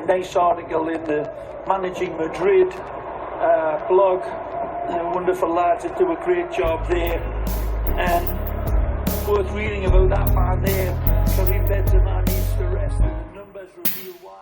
nice article in the Managing Madrid blog. Wonderful lads that do a great job there. And worth reading about that man there. Karim Benzema needs to rest, and the numbers reveal why.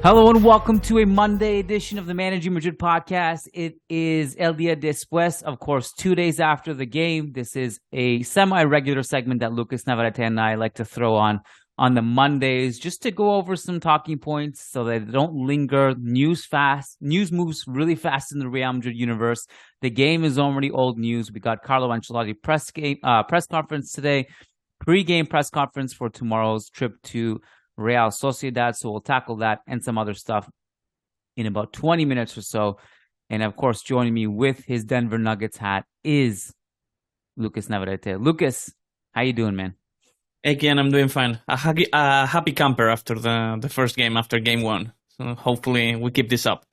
Hello and welcome to a Monday edition of the Managing Madrid Podcast. It is El Dia Después, of course, 2 days after the game. This is a semi-regular segment that Lucas Navarrete and I like to throw on the Mondays just to go over some talking points so that they don't linger. News moves really fast in the Real Madrid universe. The game is already old news. We got Carlo Ancelotti press conference today, pre-game press conference for tomorrow's trip to Real Sociedad, so we'll tackle that and some other stuff in about 20 minutes or so. And of course, joining me with his Denver Nuggets hat is Lucas Navarrete. Lucas, how you doing, man? Hey, Kiyan, I'm doing fine. A happy camper after the first game, after game one. So hopefully we keep this up.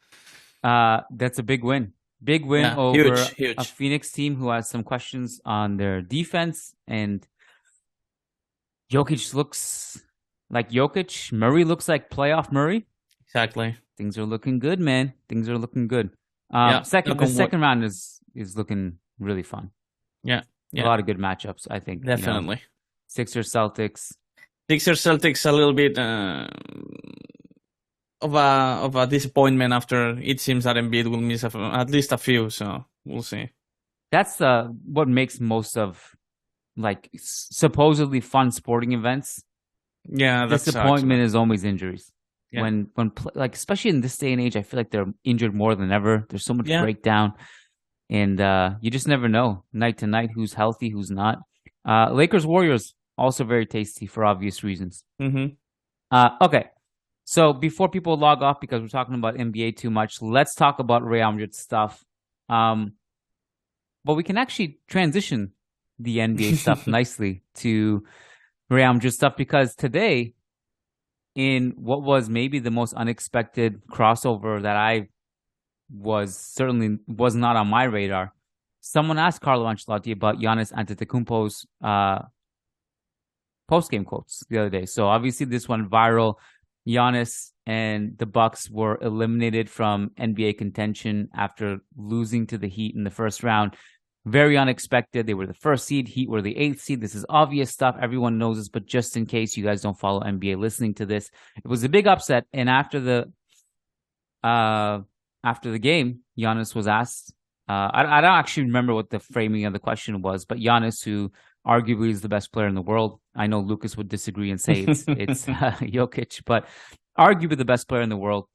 That's a big win. Big win over huge. A Phoenix team who has some questions on their defense. And Jokic looks like Jokic. Murray looks like playoff Murray. Exactly. Things are looking good, man. Things are looking good. The second round is looking really fun. Yeah. A lot of good matchups, I think. Definitely. Sixers, Celtics, a little bit of a disappointment after it seems that Embiid will miss at least a few, so we'll see. That's what makes most of like supposedly fun sporting events. Yeah, that's disappointment is always injuries. Yeah. When like especially in this day and age, I feel like they're injured more than ever. There's so much breakdown, and you just never know night to night who's healthy, who's not. Lakers Warriors also very tasty for obvious reasons. Mm-hmm. Okay, so before people log off because we're talking about NBA too much, let's talk about Real Madrid stuff. But we can actually transition the NBA stuff nicely to Real Madrid stuff because today, in what was maybe the most unexpected crossover that I was not on my radar, someone asked Carlo Ancelotti about Giannis Antetokounmpo's post-game quotes the other day. So obviously this went viral. Giannis and the Bucks were eliminated from NBA contention after losing to the Heat in the first round. Very unexpected. They were the first seed. Heat were the 8th seed. This is obvious stuff. Everyone knows this, but just in case you guys don't follow NBA listening to this, it was a big upset. And after the game, Giannis was asked, I don't actually remember what the framing of the question was, but Giannis, who arguably is the best player in the world, I know Lucas would disagree and say it's Jokic, but arguably the best player in the world.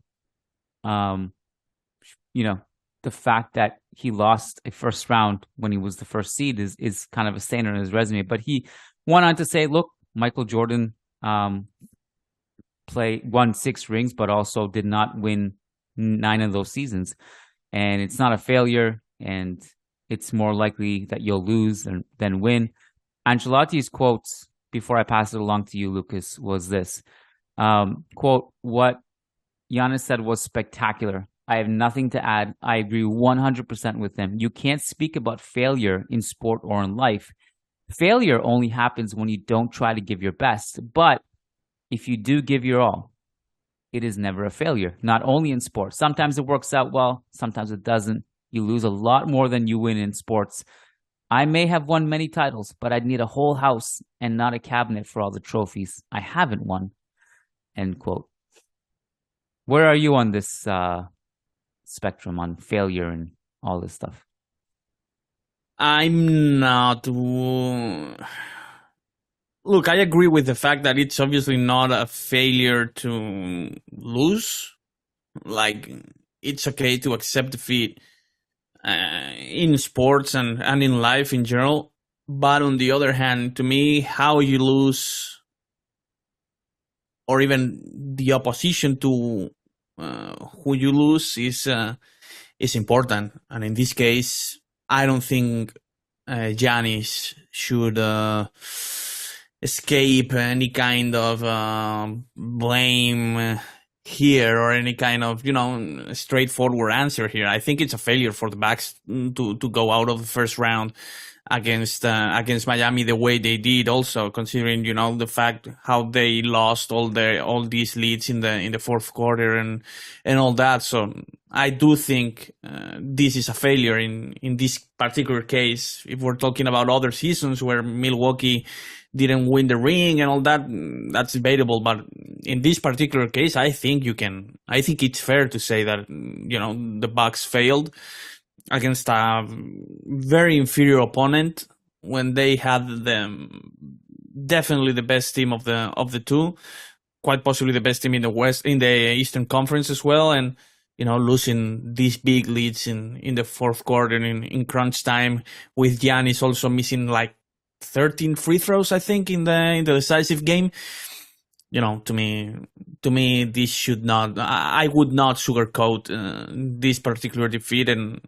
The fact that he lost a first round when he was the first seed is kind of a stain on his resume. But he went on to say, look, Michael Jordan won 6 rings, but also did not win 9 of those seasons. And it's not a failure, and it's more likely that you'll lose than win. Ancelotti's quotes, before I pass it along to you, Lucas, was this. Quote, what Giannis said was spectacular. I have nothing to add. I agree 100% with him. You can't speak about failure in sport or in life. Failure only happens when you don't try to give your best. But if you do give your all, it is never a failure, not only in sports. Sometimes it works out well. Sometimes it doesn't. You lose a lot more than you win in sports. I may have won many titles, but I'd need a whole house and not a cabinet for all the trophies I haven't won. End quote. Where are you on this spectrum on failure and all this stuff? I'm not. Look, I agree with the fact that it's obviously not a failure to lose. Like, it's okay to accept defeat in sports and in life in general. But on the other hand, to me, how you lose, or even the opposition to who you lose, is important. And in this case, I don't think Giannis should escape any kind of blame here or any kind of straightforward answer here. I think it's a failure for the Bucks to go out of the first round against Miami the way they did, also considering the fact how they lost all these leads in the fourth quarter and all that. So I do think this is a failure in this particular case. If we're talking about other seasons where Milwaukee didn't win the ring and all that, that's debatable. But in this particular case, I think it's fair to say that the Bucks failed against a very inferior opponent when they had definitely the best team of the two, quite possibly the best team in the Eastern Conference as well, and losing these big leads in the fourth quarter in crunch time, with Giannis also missing like 13 free throws, I think, in the decisive game. To me, this should not. I would not sugarcoat this particular defeat, and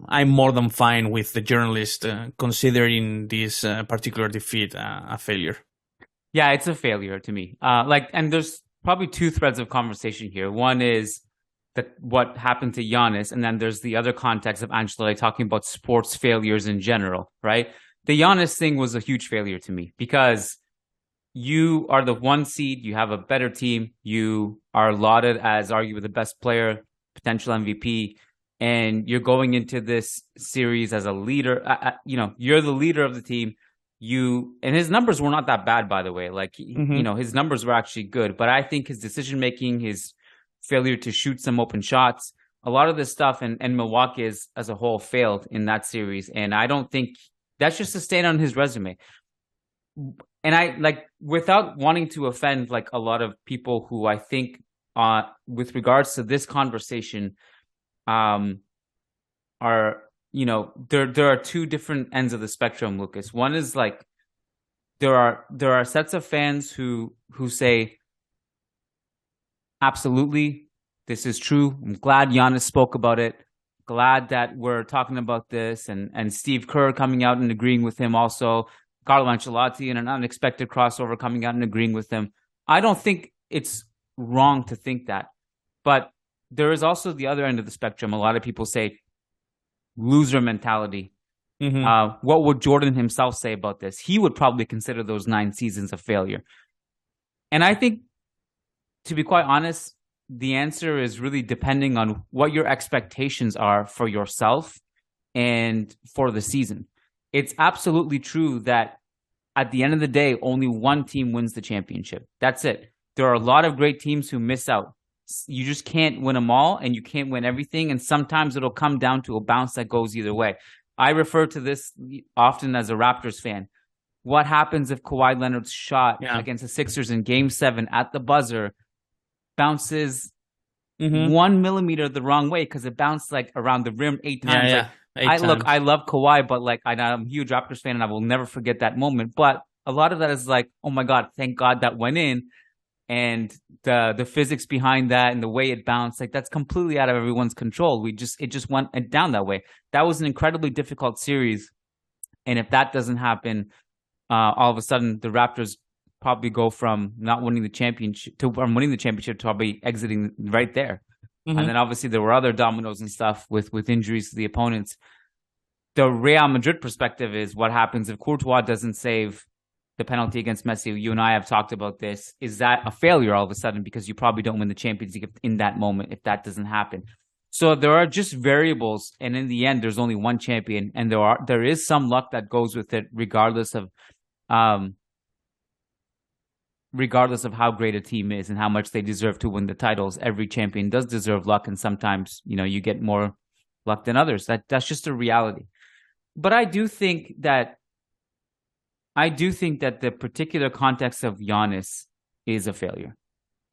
I'm more than fine with the journalist considering this particular defeat a failure. Yeah, it's a failure to me. And there's probably two threads of conversation here. One is what happened to Giannis, and then there's the other context of Ancelotti talking about sports failures in general, right? The Giannis thing was a huge failure to me because you are the one seed, you have a better team, you are lauded as arguably the best player, potential MVP, and you're going into this series as a leader. You're the leader of the team. And his numbers were not that bad, by the way. Like, his numbers were actually good, but I think his decision making, his failure to shoot some open shots, a lot of this stuff, and Milwaukee as a whole failed in that series. And I don't think that's just a stain on his resume. And I without wanting to offend a lot of people who I think with regards to this conversation are there are two different ends of the spectrum, Lucas. One is there are sets of fans who say, absolutely, this is true. I'm glad Giannis spoke about it. Glad that we're talking about this, and Steve Kerr coming out and agreeing with him also. Carlo Ancelotti and an unexpected crossover coming out and agreeing with him. I don't think it's wrong to think that. But there is also the other end of the spectrum. A lot of people say loser mentality. What would Jordan himself say about this? He would probably consider those 9 seasons a failure. And I think, to be quite honest, the answer is really depending on what your expectations are for yourself and for the season. It's absolutely true that at the end of the day, only one team wins the championship. That's it. There are a lot of great teams who miss out. You just can't win them all, and you can't win everything. And sometimes it'll come down to a bounce that goes either way. I refer to this often as a Raptors fan. What happens if Kawhi Leonard's shot against the Sixers in Game 7 at the buzzer bounces 1 millimeter the wrong way because it bounced around the rim 8 times? I love Kawhi, but I'm a huge Raptors fan and I will never forget that moment. But a lot of that is oh my God, thank God that went in. And the physics behind that and the way it bounced, that's completely out of everyone's control. It just went down that way. That was an incredibly difficult series. And if that doesn't happen, all of a sudden the Raptors probably go from not winning the championship to winning the championship to probably exiting right there. And then obviously there were other dominoes and stuff with injuries to the opponents. The Real Madrid perspective is what happens if Courtois doesn't save the penalty against Messi. You and I have talked about this. Is that a failure all of a sudden because you probably don't win the Champions League in that moment if that doesn't happen? So there are just variables, and in the end, there's only one champion, and there is some luck that goes with it, regardless of how great a team is and how much they deserve to win the titles. Every champion does deserve luck, and sometimes you get more luck than others. That's just a reality. But I do think that the particular context of Giannis is a failure.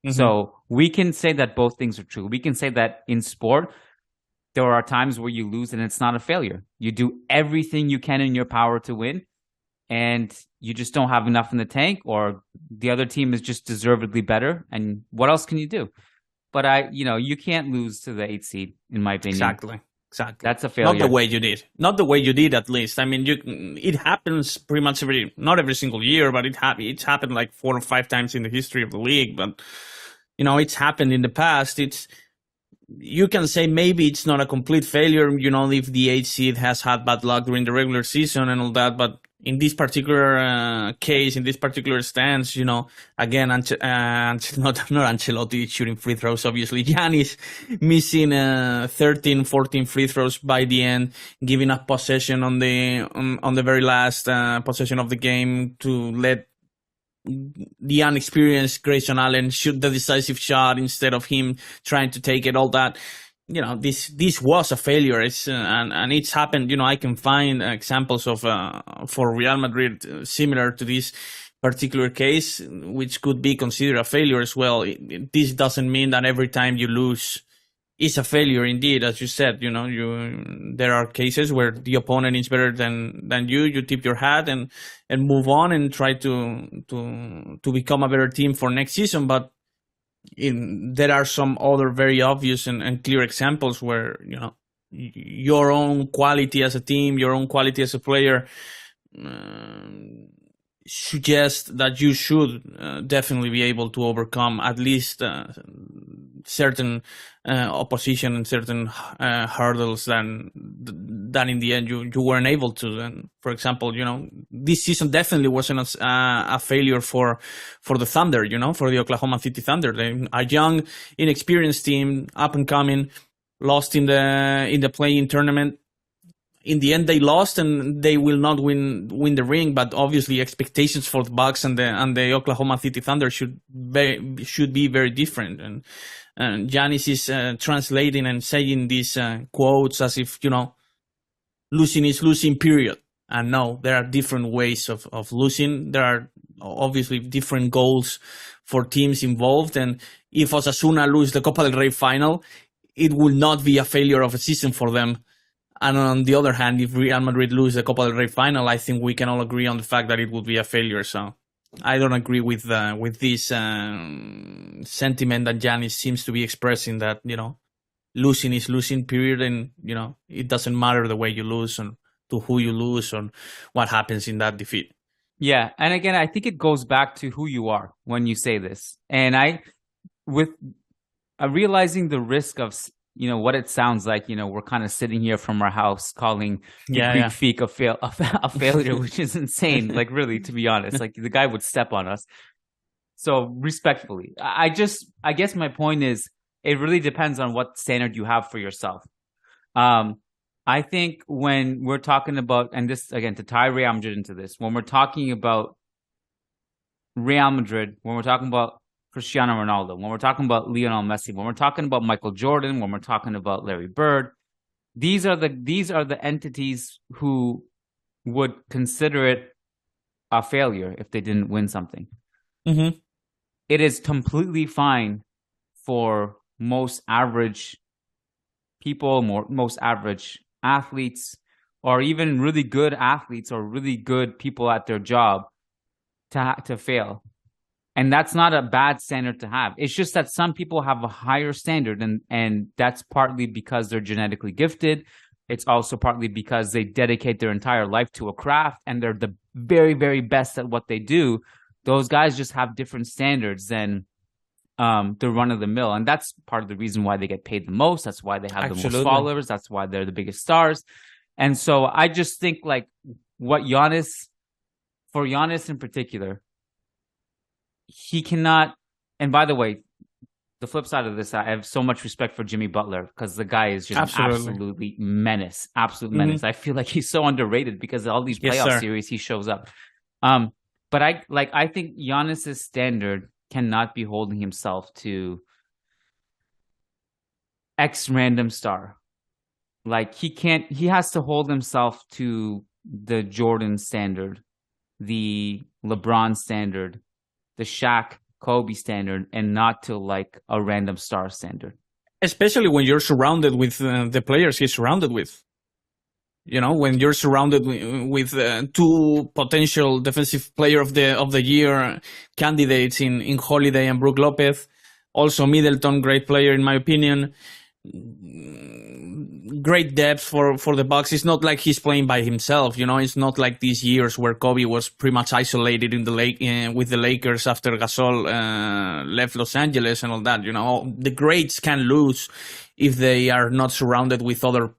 So we can say that both things are true. We can say that in sport, there are times where you lose and it's not a failure. You do everything you can in your power to win, and you just don't have enough in the tank, or the other team is just deservedly better. And what else can you do? But you can't lose to the 8th seed, in my opinion. Exactly. Exactly. That's a failure. Not the way you did. Not the way you did, at least. I mean, it happens pretty much not every single year, but it's happened like 4 or 5 times in the history of the league. But, it's happened in the past. You can say maybe it's not a complete failure, if the 8th seed has had bad luck during the regular season and all that. But in this particular case, in this particular stance, again, not Ancelotti shooting free throws, obviously. Giannis missing 13, 14 free throws by the end, giving up possession on the very last possession of the game to let the unexperienced Grayson Allen shoot the decisive shot instead of him trying to take it, all that. This was a failure. And it's happened. I can find examples of for Real Madrid similar to this particular case, which could be considered a failure as well. This doesn't mean that every time you lose is a failure. Indeed, as you said, there are cases where the opponent is better than you. You tip your hat and move on and try to become a better team for next season. But there are some other very obvious and clear examples where your own quality as a team, your own quality as a player suggest that you should definitely be able to overcome at least certain opposition and certain hurdles than in the end you weren't able to. And for example, this season definitely wasn't a failure for the Thunder, for the Oklahoma City Thunder. They're a young, inexperienced team, up and coming, lost in the play-in tournament. In the end, they lost, and they will not win the ring. But obviously, expectations for the Bucks and the Oklahoma City Thunder should be very different. And Giannis is translating and saying these quotes as if losing is losing. Period. And no, there are different ways of losing. There are obviously different goals for teams involved. And if Osasuna lose the Copa del Rey final, it will not be a failure of a season for them. And on the other hand, if Real Madrid lose the Copa del Rey final, I think we can all agree on the fact that it would be a failure. So I don't agree with this sentiment that Giannis seems to be expressing, that losing is losing, period, and it doesn't matter the way you lose and to who you lose and what happens in that defeat. Yeah, and again, I think it goes back to who you are when you say this, and with realizing the risk of what it sounds like. We're kind of sitting here from our house calling the Greek Freak a failure, which is insane. Like, really, to be honest, like the guy would step on us. So respectfully, I guess my point is, it really depends on what standard you have for yourself. I think when we're talking about, and this again to tie Real Madrid into this, when we're talking about Real Madrid, when we're talking about Cristiano Ronaldo, when we're talking about Lionel Messi, when we're talking about Michael Jordan, when we're talking about Larry Bird, these are the entities who would consider it a failure if they didn't win something. Mm-hmm. It is completely fine for most average people, most average athletes, or even really good athletes or really good people at their job to fail. And that's not a bad standard to have. It's just that some people have a higher standard, and that's partly because they're genetically gifted. It's also partly because they dedicate their entire life to a craft and they're the very, very best at what they do. Those guys just have different standards than the run-of-the-mill. And that's part of the reason why they get paid the most. That's why they have the most followers. That's why they're the biggest stars. And so I just think, like, for Giannis in particular, he cannot, and by the way, the flip side of this, I have so much respect for Jimmy Butler, because the guy is just absolute menace. I feel like he's so underrated because of all these playoff series he shows up. But I think Giannis's standard cannot be holding himself to X random star. Like, he has to hold himself to the Jordan standard, the LeBron standard, the Shaq, Kobe standard, and not to like a random star standard. Especially when you're surrounded with the players he's surrounded with. When you're surrounded with 2 potential defensive player of the year candidates in Holiday and Brook Lopez, also Middleton, great player in my opinion. great depth for the Bucks. It's not like he's playing by himself. It's not like these years where Kobe was pretty much isolated in the with the Lakers after Gasol left Los Angeles and all that. The greats can lose if they are not surrounded with other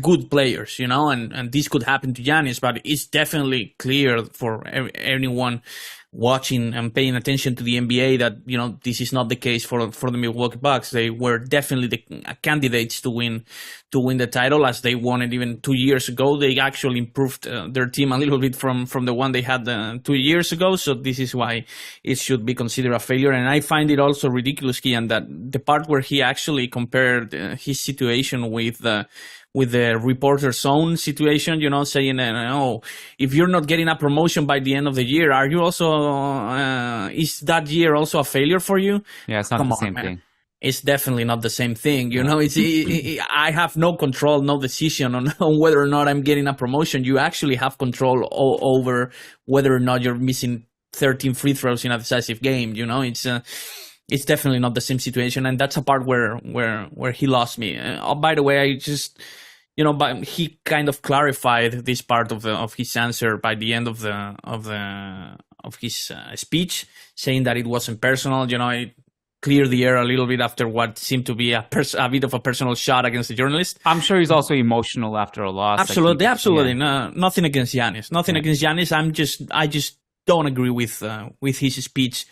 good players, and this could happen to Giannis, but it's definitely clear for anyone watching and paying attention to the NBA that, this is not the case for the Milwaukee Bucks. They were definitely the candidates to win the title, as they won it even 2 years ago. They actually improved their team a little bit from the one they had 2 years ago. So this is why it should be considered a failure. And I find it also ridiculous, Kiyan, that the part where he actually compared his situation with the reporter's own situation, saying, if you're not getting a promotion by the end of the year, are you also, is that year also a failure for you? Yeah, it's not the same thing. It's definitely not the same thing. I have no control, no decision on whether or not I'm getting a promotion. You actually have control over whether or not you're missing 13 free throws in a decisive game. It's definitely not the same situation. And that's a part where he lost me. By the way, I just, but he kind of clarified this part of his answer by the end of his speech, saying that it wasn't personal. It cleared the air a little bit after what seemed to be a bit of a personal shot against the journalist. I'm sure he's also emotional after a loss. Absolutely. Yeah. No, nothing against Giannis. Against Giannis. I just don't agree with his speech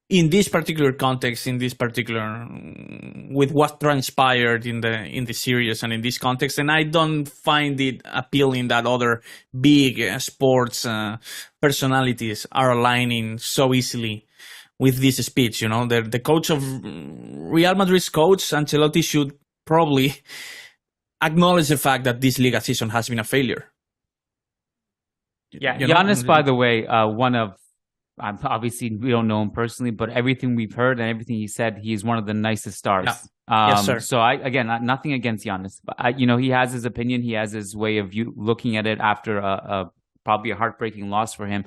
in this particular context, with what transpired in the series and in this context. And I don't find it appealing that other big sports personalities are aligning so easily with this speech. The coach of Real Madrid's coach, Ancelotti, should probably acknowledge the fact that this Liga season has been a failure. Yeah, Giannis, by the way, one of, obviously we don't know him personally, but everything we've heard and everything he said, he is one of the nicest stars. Yeah. Yes, sir. So nothing against Giannis, but he has his opinion. He has his way of looking at it after probably a heartbreaking loss for him.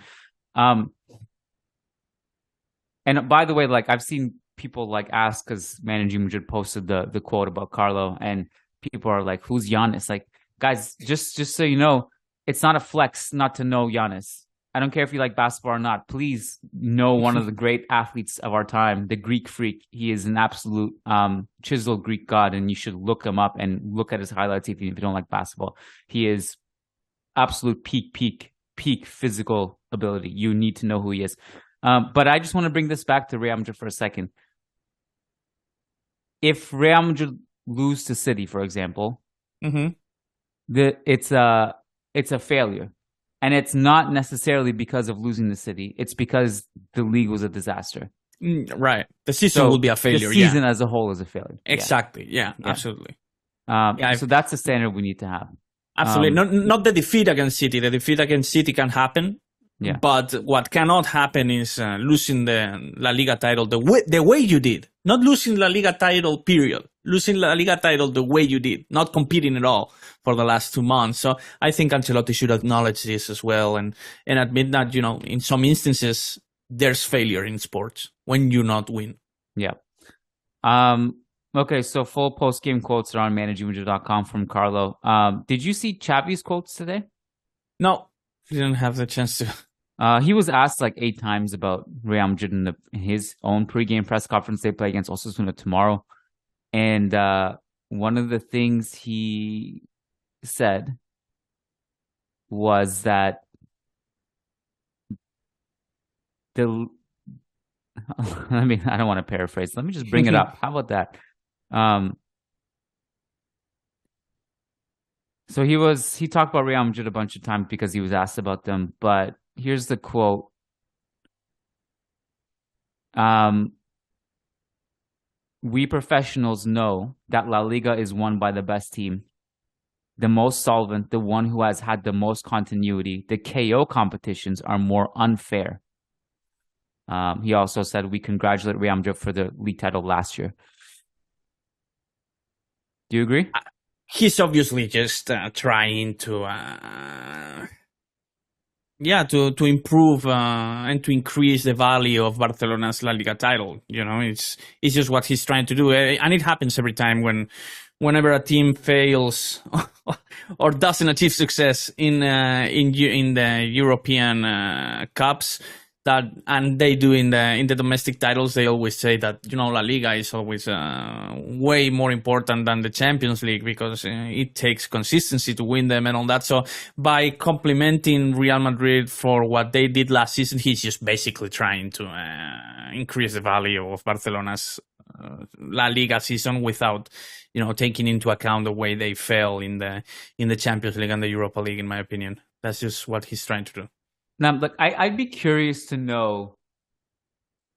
And by the way, I've seen people ask, because Managing Madrid posted the quote about Carlo, and people are like, "Who's Giannis?" Guys, just so you know, it's not a flex not to know Giannis. I don't care if you like basketball or not. Please know one of the great athletes of our time, the Greek freak. He is an absolute chiseled Greek god, and you should look him up and look at his highlights if you don't like basketball. He is absolute peak physical ability. You need to know who he is. But I just want to bring this back to Real Madrid for a second. If Real Madrid lose to City, for example, it's a failure. And it's not necessarily because of losing the City. It's because the league was a disaster. Right. The season will be a failure. The season as a whole is a failure. Exactly. Yeah. Absolutely. So that's the standard we need to have. Absolutely. Not the defeat against City. The defeat against City can happen. Yeah. But what cannot happen is losing the La Liga title the way you did. Not losing La Liga title, period. Losing La Liga title the way you did. Not competing at all for the last 2 months. So I think Ancelotti should acknowledge this as well and admit that, in some instances, there's failure in sports when you not win. Yeah. Okay, so full post-game quotes are on managingmadrid.com from Carlo. Did you see Xavi's quotes today? No, didn't have the chance to. He was asked 8 times about Real Madrid in his own pregame press conference. They play against Osasuna tomorrow. And one of the things he said was that I don't want to paraphrase. Let me just bring it up. How about that? So he talked about Real Madrid a bunch of times because he was asked about them, but here's the quote. We professionals know that La Liga is won by the best team, the most solvent, the one who has had the most continuity. The KO competitions are more unfair. He also said we congratulate Real Madrid for the league title last year. Do you agree? He's obviously just trying to improve and to increase the value of Barcelona's La Liga title. It's just what he's trying to do, and it happens every time when whenever a team fails or doesn't achieve success in the European cups, and they do in the domestic titles, they always say that La Liga is always way more important than the Champions League because it takes consistency to win them and all that. So by complimenting Real Madrid for what they did last season, he's just basically trying to increase the value of Barcelona's La Liga season without taking into account the way they fell in the Champions League and the Europa League. In my opinion, that's just what he's trying to do. Now, look, I'd be curious to know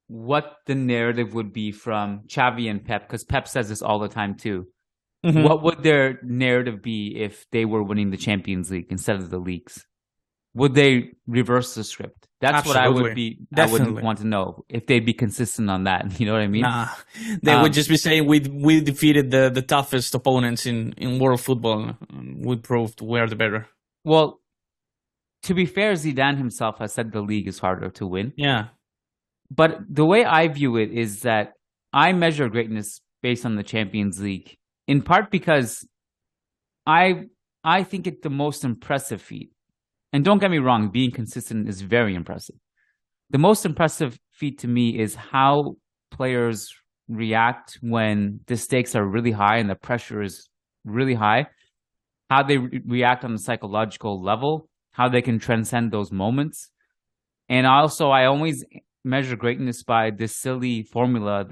what the narrative would be from Xavi and Pep, because Pep says this all the time too. Mm-hmm. What would their narrative be if they were winning the Champions League instead of the leagues? Would they reverse the script? That's Absolutely. what I would be. Definitely. I would want to know if they'd be consistent on that. You know what I mean? Nah, they would just be saying we defeated the toughest opponents in world football. We proved we're the better. Well, to be fair, Zidane himself has said the league is harder to win. Yeah. But the way I view it is that I measure greatness based on the Champions League, in part because I think it's the most impressive feat. And don't get me wrong, being consistent is very impressive. The most impressive feat to me is how players react when the stakes are really high and the pressure is really high, how they react on a psychological level, how they can transcend those moments. And also, I always measure greatness by this silly formula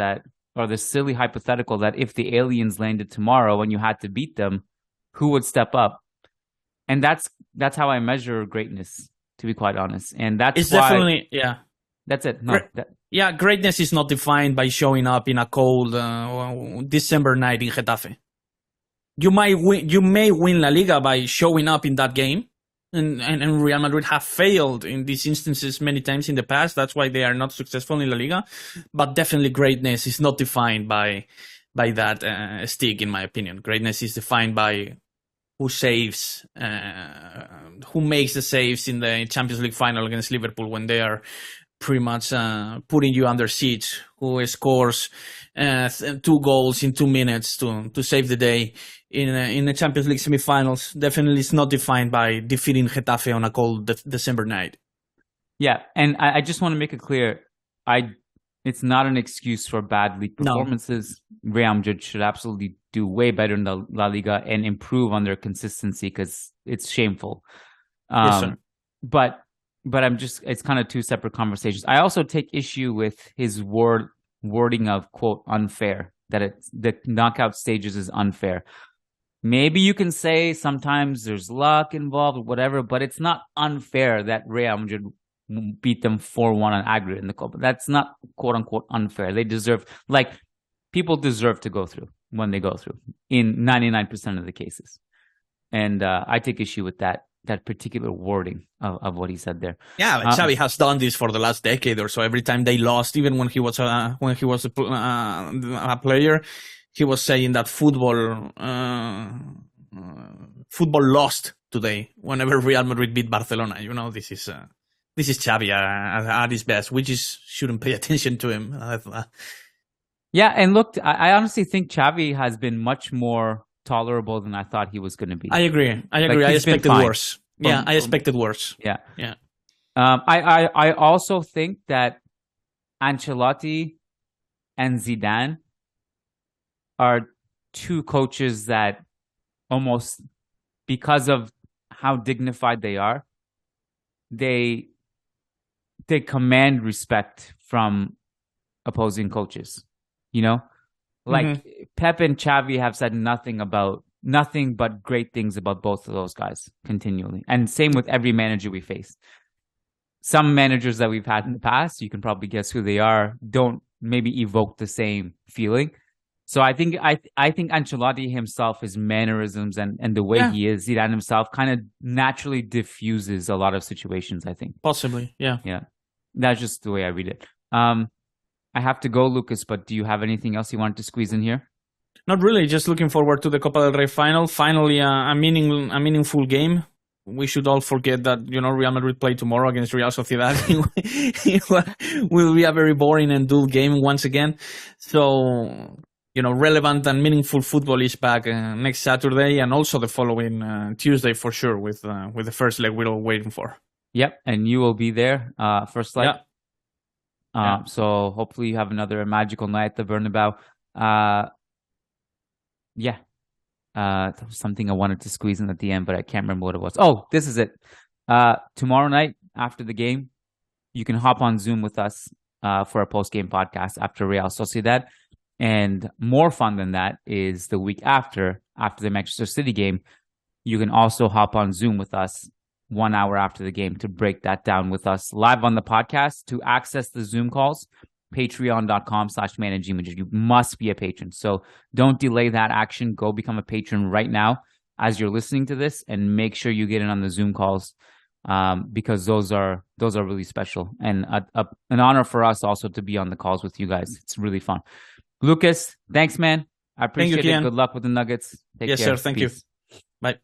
or this silly hypothetical that if the aliens landed tomorrow and you had to beat them, who would step up? And that's how I measure greatness, to be quite honest. And that's definitely, yeah. That's it. No, yeah, greatness is not defined by showing up in a cold December night in Getafe. You may win La Liga by showing up in that game. And Real Madrid have failed in these instances many times in the past. That's why they are not successful in La Liga. But definitely greatness is not defined by that stick, in my opinion. Greatness is defined by who saves, who makes the saves in the Champions League final against Liverpool when they are pretty much putting you under siege, who scores 2 goals in 2 minutes to save the day in the Champions League semi-finals. Definitely it's not defined by defeating Getafe on a cold December night. Yeah, and I just want to make it clear, it's not an excuse for bad league performances. No. Real Madrid should absolutely do way better in the La Liga and improve on their consistency because it's shameful. Yes, sir. But it's kind of 2 separate conversations. I also take issue with his wording of, quote, unfair, that the knockout stages is unfair. Maybe you can say sometimes there's luck involved or whatever, but it's not unfair that Real Madrid beat them 4-1 on aggregate in the Copa. That's not, quote unquote, unfair. They deserve, people deserve to go through when they go through in 99% of the cases. And I take issue with that particular wording of what he said there. Yeah, Xavi has done this for the last decade or so. Every time they lost, even when he was a player, he was saying that football lost today. Whenever Real Madrid beat Barcelona, this is Xavi at his best. We just shouldn't pay attention to him. Yeah, and look, I honestly think Xavi has been much more tolerable than I thought he was going to be. I agree. I expected worse. Yeah, I expected worse. Yeah. I also think that Ancelotti and Zidane are 2 coaches that almost, because of how dignified they are, they command respect from opposing coaches. Pep and Xavi have said nothing but great things about both of those guys continually. And same with every manager we face. Some managers that we've had in the past, you can probably guess who they are, don't maybe evoke the same feeling. So I think Ancelotti himself, his mannerisms and the way he is, Zidane himself, kind of naturally diffuses a lot of situations, I think. Possibly, yeah. Yeah. That's just the way I read it. I have to go, Lucas, but do you have anything else you wanted to squeeze in here? Not really. Just looking forward to the Copa del Rey final. Finally, a meaningful game. We should all forget that, Real Madrid play tomorrow against Real Sociedad. It will be a very boring and dull game once again. So relevant and meaningful football is back next Saturday and also the following Tuesday for sure with the first leg we're all waiting for. Yep, and you will be there first leg. Yeah. So hopefully you have another magical night at the Bernabeu. That was something I wanted to squeeze in at the end, but I can't remember what it was. Oh, this is it. Tomorrow night after the game, you can hop on Zoom with us for a post-game podcast after Real Sociedad. And more fun than that is the week after the Manchester City game, you can also hop on Zoom with us 1 hour after the game to break that down with us live on the podcast. To access the Zoom calls, patreon.com/Managing Madrid. You must be a patron. So don't delay that action. Go become a patron right now as you're listening to this, and make sure you get in on the Zoom calls because those are really special, and an honor for us also to be on the calls with you guys. It's really fun. Lucas, thanks, man. I appreciate it. Good luck with the Nuggets. Take care. Yes, sir. Thank you. Bye.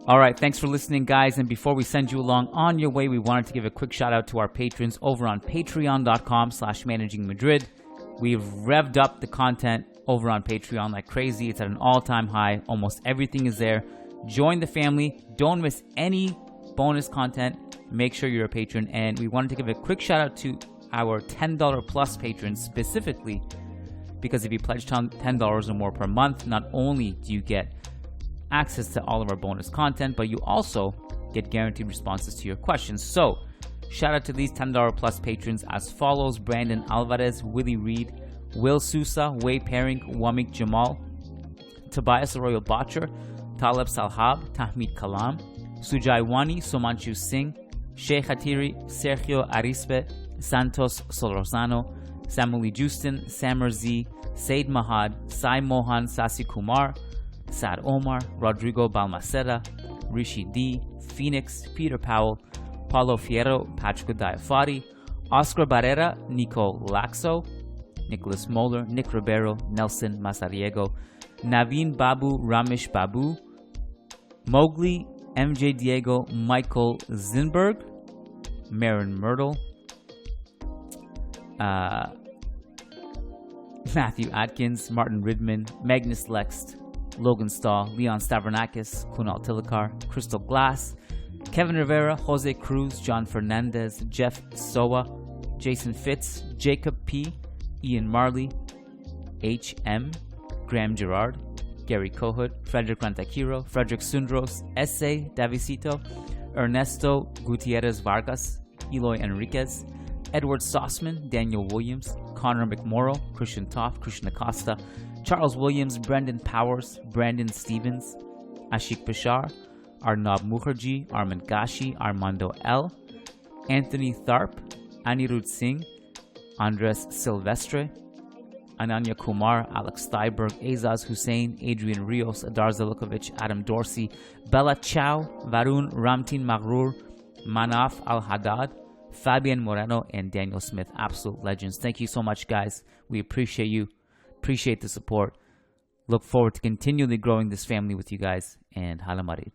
All right. Thanks for listening, guys. And before we send you along on your way, we wanted to give a quick shout out to our patrons over on patreon.com/Managing Madrid. We've revved up the content over on Patreon like crazy. It's at an all-time high. Almost everything is there. Join the family. Don't miss any bonus content. Make sure you're a patron. And we wanted to give a quick shout out to our $10 plus patrons specifically, because if you pledge $10 or more per month, not only do you get access to all of our bonus content, but you also get guaranteed responses to your questions. So shout out to these $10 plus patrons as follows: Brandon Alvarez, Willie Reed, Will Sousa, Way Paring, Wamik Jamal, Tobias Arroyo Botcher, Taleb Salhab, Tahmid Kalam, Sujai Wani, Somanchu Singh, Sheikh Hatiri, Sergio Arispe, Santos Solrosano, Samuli Justin, Samer Z, Said Mahad, Sai Mohan Sasi Kumar, Sad Omar, Rodrigo Balmaceda, Rishi D, Phoenix, Peter Powell, Paulo Fierro, Patrick Diafari, Oscar Barrera, Nico Laxo, Nicholas Moeller, Nick Ribeiro, Nelson Masariego, Naveen Babu, Ramesh Babu, Mowgli, MJ Diego, Michael Zinberg, Marin Myrtle, Matthew Atkins, Martin Ridman, Magnus Lext, Logan Stahl, Leon Stavronakis, Kunal Tilakar, Crystal Glass, Kevin Rivera, Jose Cruz, John Fernandez, Jeff Soa, Jason Fitz, Jacob P, Ian Marley, HM, Graham Gerard, Gary Kohut, Frederick Rantakiro, Frederick Sundros, S.A. Davisito, Ernesto Gutierrez Vargas, Eloy Enriquez, Edward Sossman, Daniel Williams, Connor McMorrow, Christian Toff, Christian Acosta, Charles Williams, Brendan Powers, Brandon Stevens, Ashik Bashar, Arnab Mukherjee, Armand Gashi, Armando L, Anthony Tharp, Anirudh Singh, Andres Silvestre, Ananya Kumar, Alex Steiberg, Azaz Hussein, Adrian Rios, Adar Zelukovic, Adam Dorsey, Bella Chow, Varun Ramtin Maghrur, Manaf Al-Haddad, Fabian Moreno, and Daniel Smith. Absolute legends. Thank you so much, guys. We appreciate you. Appreciate the support. Look forward to continually growing this family with you guys. And Hala Madrid.